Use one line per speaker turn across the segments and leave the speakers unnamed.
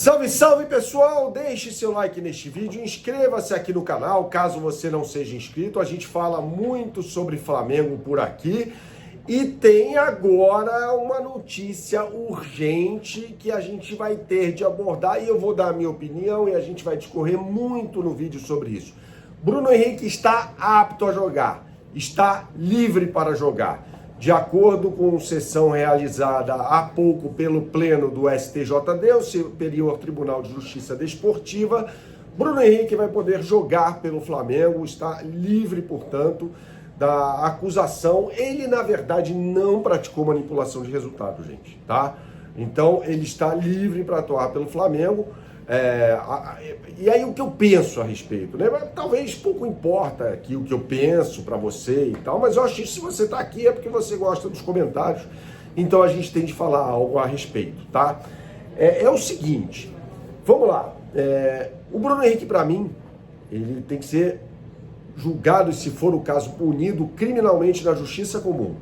Salve, salve pessoal! Deixe seu like neste vídeo, inscreva-se aqui no canal, caso você não seja inscrito. A gente fala muito sobre Flamengo por aqui e tem agora uma notícia urgente que a gente vai ter de abordar e eu vou dar a minha opinião e a gente vai discorrer muito no vídeo sobre isso. Bruno Henrique está apto a jogar, está livre para jogar. De acordo com sessão realizada há pouco pelo Pleno do STJD, o Superior Tribunal de Justiça Desportiva, Bruno Henrique vai poder jogar pelo Flamengo, está livre, portanto, da acusação. Ele, na verdade, não praticou manipulação de resultado, gente, tá? Então, ele está livre para atuar pelo Flamengo. E aí o que eu penso a respeito, né? Talvez pouco importa aqui o que eu penso para você e tal, mas eu acho que se você está aqui é porque você gosta dos comentários, então a gente tem de falar algo a respeito, tá? É o seguinte, vamos lá, o Bruno Henrique, para mim, ele tem que ser julgado e, se for o caso, punido criminalmente na justiça comum.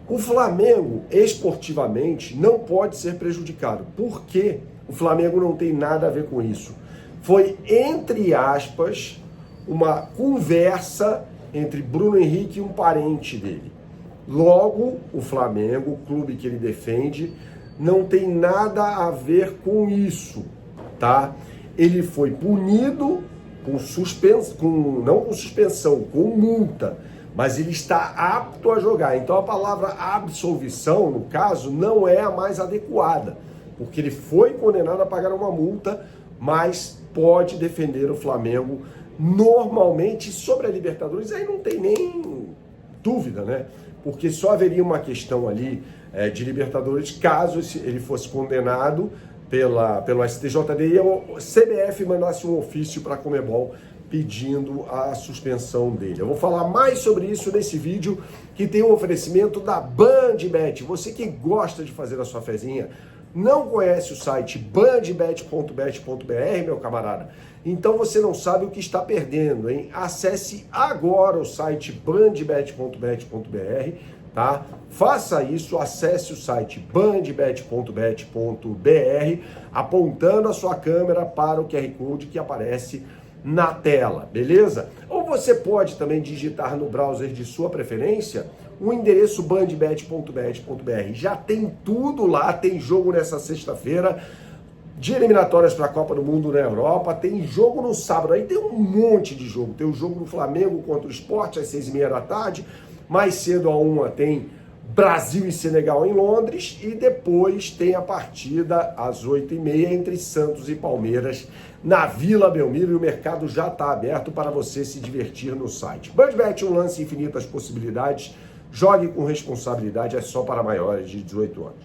O Flamengo, esportivamente, não pode ser prejudicado. Por quê? O Flamengo não tem nada a ver com isso. Foi, entre aspas, uma conversa entre Bruno Henrique e um parente dele. Logo, o Flamengo, o clube que ele defende, não tem nada a ver com isso, tá? Ele foi punido com não com suspensão, com multa, mas ele está apto a jogar. Então a palavra absolvição, no caso, não é a mais adequada, porque ele foi condenado a pagar uma multa, mas pode defender o Flamengo normalmente. Sobre a Libertadores, aí não tem nem dúvida, né? Porque só haveria uma questão ali de Libertadores caso ele fosse condenado pelo STJD e a CBF mandasse um ofício para a Conmebol pedindo a suspensão dele. Eu vou falar mais sobre isso nesse vídeo, que tem um oferecimento da BandBet. Você que gosta de fazer a sua fezinha, não conhece o site bandbet.bet.br, meu camarada? Então você não sabe o que está perdendo, hein? Acesse agora o site bandbet.bet.br, tá? Faça isso, acesse o site bandbet.bet.br, apontando a sua câmera para o QR Code que aparece na tela, beleza? Ou você pode também digitar no browser de sua preferência o endereço bandbet.bet.br. Já tem tudo lá, tem jogo nessa sexta-feira de eliminatórias para a Copa do Mundo na Europa, tem jogo no sábado, aí tem um monte de jogo. Tem o jogo do Flamengo contra o Sport às 6h30 da tarde, mais cedo a 1 tem Brasil e Senegal em Londres, e depois tem a partida às 8h30 entre Santos e Palmeiras na Vila Belmiro, e o mercado já está aberto para você se divertir no site. BandBet, um lance, infinitas possibilidades. Jogue com responsabilidade, é só para maiores de 18 anos.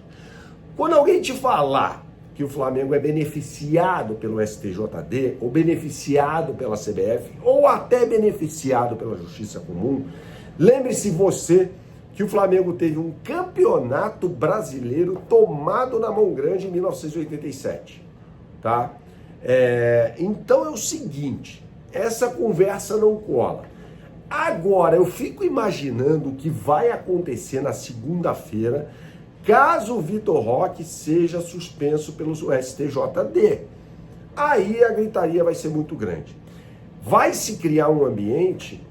Quando alguém te falar que o Flamengo é beneficiado pelo STJD, ou beneficiado pela CBF, ou até beneficiado pela Justiça Comum, lembre-se você que o Flamengo teve um campeonato brasileiro tomado na mão grande em 1987, tá? Então é o seguinte, essa conversa não cola. Agora, eu fico imaginando o que vai acontecer na segunda-feira, caso o Vitor Roque seja suspenso pelo STJD. Aí a gritaria vai ser muito grande. Vai se criar um ambiente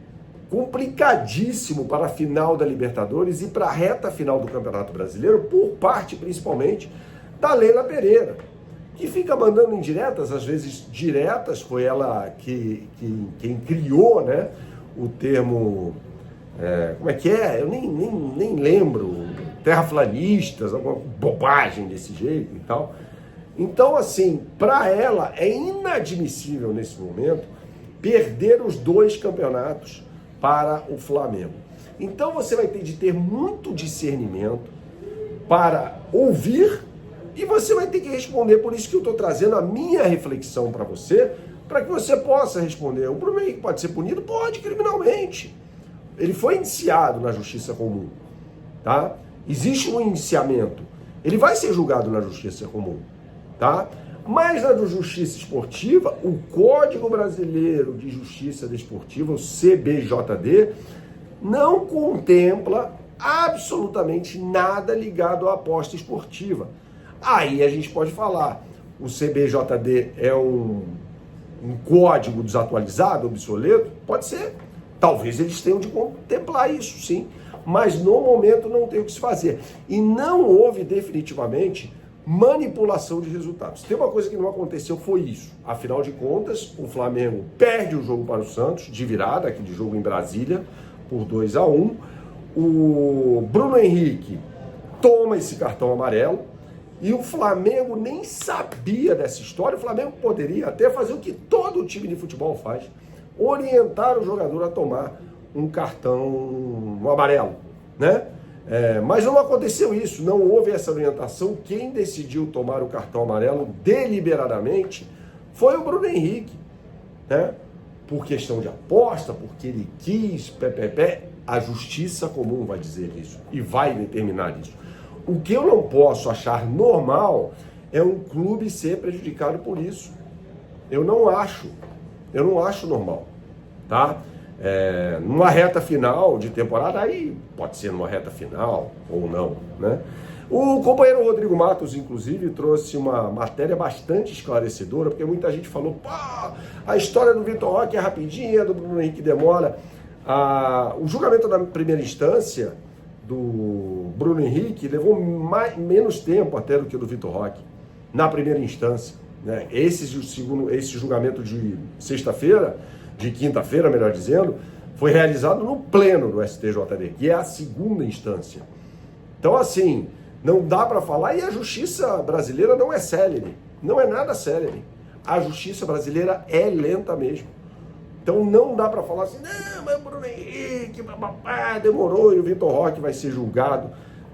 complicadíssimo para a final da Libertadores e para a reta final do Campeonato Brasileiro, por parte principalmente da Leila Pereira, que fica mandando indiretas, às vezes diretas. Foi ela quem criou, né, o termo, como é que é? Eu nem lembro, terraplanistas, alguma bobagem desse jeito e tal. Então, assim, para ela é inadmissível nesse momento perder os dois campeonatos para o Flamengo. Então você vai ter de ter muito discernimento para ouvir e você vai ter que responder. Por isso que eu estou trazendo a minha reflexão para você, para que você possa responder. O Bruno Henrique pode ser punido? Pode, criminalmente. Ele foi indiciado na Justiça Comum, tá? Existe um indiciamento. Ele vai ser julgado na Justiça Comum, tá? Mas na Justiça Esportiva, o Código Brasileiro de Justiça Desportiva, o CBJD, não contempla absolutamente nada ligado à aposta esportiva. Aí a gente pode falar, o CBJD é um código desatualizado, obsoleto? Pode ser. Talvez eles tenham de contemplar isso, sim. Mas no momento não tem o que se fazer. E não houve definitivamente manipulação de resultados. Tem uma coisa que não aconteceu, foi isso. Afinal de contas, o Flamengo perde o jogo para o Santos, de virada, aquele jogo em Brasília, por 2-1. O Bruno Henrique toma esse cartão amarelo e o Flamengo nem sabia dessa história. O Flamengo poderia até fazer o que todo time de futebol faz, orientar o jogador a tomar um cartão amarelo, né? Mas não aconteceu isso, não houve essa orientação. Quem decidiu tomar o cartão amarelo deliberadamente foi o Bruno Henrique, né? Por questão de aposta, porque ele quis, a justiça comum vai dizer isso e vai determinar isso. O que eu não posso achar normal é um clube ser prejudicado por isso. Eu não acho normal, tá? Numa reta final de temporada, aí pode ser numa reta final ou não, né? O companheiro Rodrigo Matos, inclusive, trouxe uma matéria bastante esclarecedora, porque muita gente falou, pá, a história do Vitor Roque é rapidinha, do Bruno Henrique demora. O julgamento na primeira instância do Bruno Henrique levou menos tempo até do que o do Vitor Roque, na primeira instância, né? Esse julgamento de sexta-feira, de quinta-feira, melhor dizendo, foi realizado no pleno do STJD, que é a segunda instância. Então, assim, não dá para falar, e a justiça brasileira não é célere, não é nada célere. A justiça brasileira é lenta mesmo. Então não dá para falar assim, não, mas o Bruno Henrique, demorou, e o Vitor Roque vai ser julgado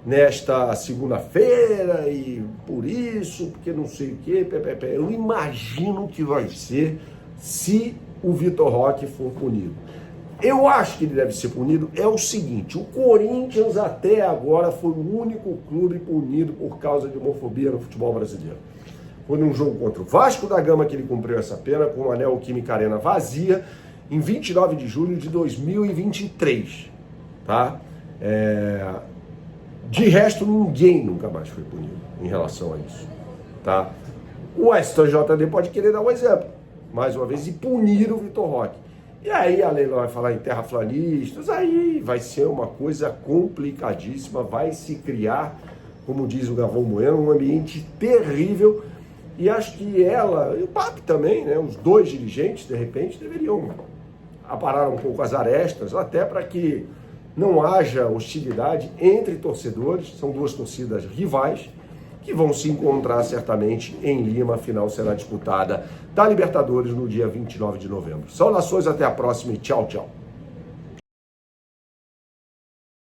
nesta segunda-feira, e por isso, porque não sei o quê, eu imagino que vai ser se o Vitor Roque for punido. Eu acho que ele deve ser punido. É o seguinte, o Corinthians até agora foi o único clube punido por causa de homofobia no futebol brasileiro. Foi num jogo contra o Vasco da Gama que ele cumpriu essa pena, com o Anel Química Arena vazia, em 29 de julho de 2023. Tá? De resto, ninguém nunca mais foi punido em relação a isso. Tá? O STJD pode querer dar um exemplo, mais uma vez, e punir o Vitor Roque. E aí a Leila vai falar em terraplanistas, aí vai ser uma coisa complicadíssima, vai se criar, como diz o Galvão Bueno, um ambiente terrível. E acho que ela, e o PAP também, né, os dois dirigentes, de repente, deveriam aparar um pouco as arestas, até para que não haja hostilidade entre torcedores. São duas torcidas rivais que vão se encontrar certamente em Lima. A final será disputada da Libertadores no dia 29 de novembro. Saudações, até a próxima e tchau, tchau.